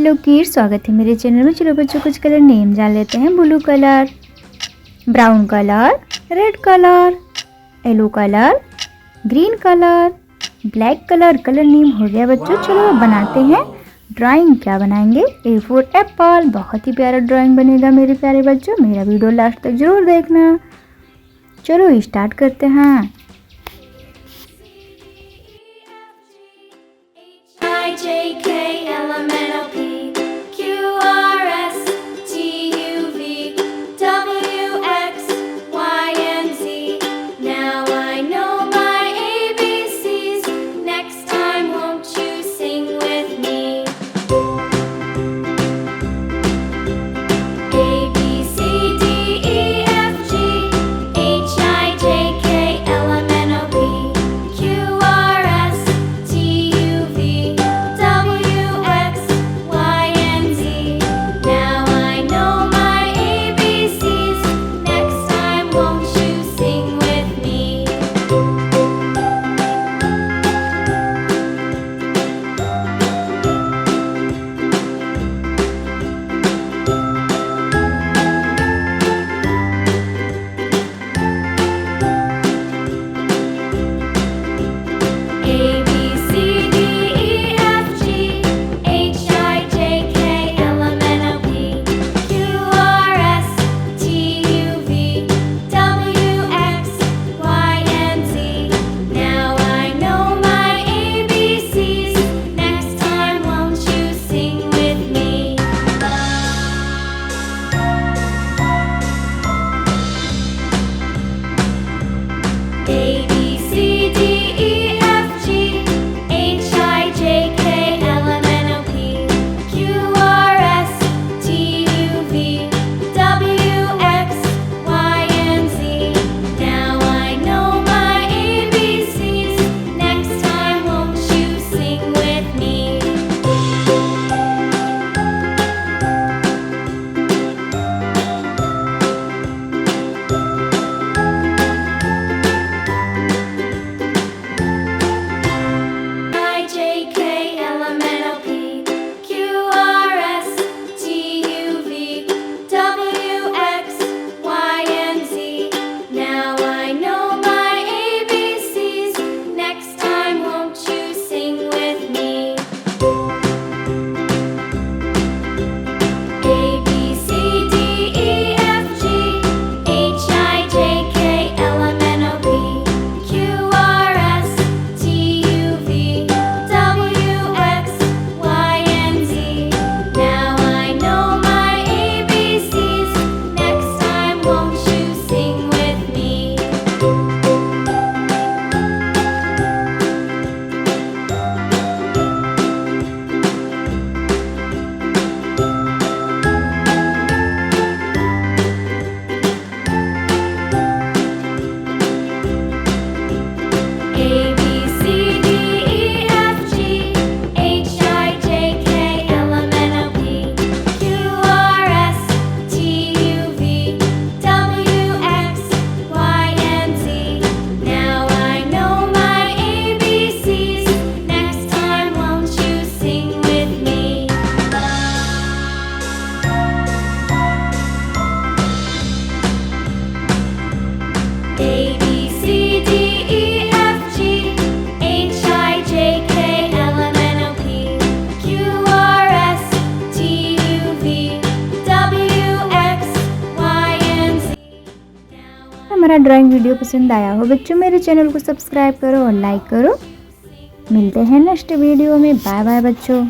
Hello kids, स्वागत है मेरे चैनल में। चलो बच्चों कुछ कलर नेम जान लेते हैं। Blue colour, brown colour, red colour, yellow colour, green colour, black colour. Colour name हो गया बच्चों। चलो अब बनाते हैं ड्राइंग। क्या बनाएंगे? A for Apple. बहुत ही प्यारा ड्राइंग बनेगा मेरे प्यारे बच्चों। मेरा वीडियो लास्ट तक जरूर देखना। चलो स्टार्ट करते हैं। हमारा ड्राइंग वीडियो पसंद आया हो बच्चों, मेरे चैनल को सब्सक्राइब करो और लाइक करो। मिलते हैं नेक्स्ट वीडियो में। बाय बाय बच्चों।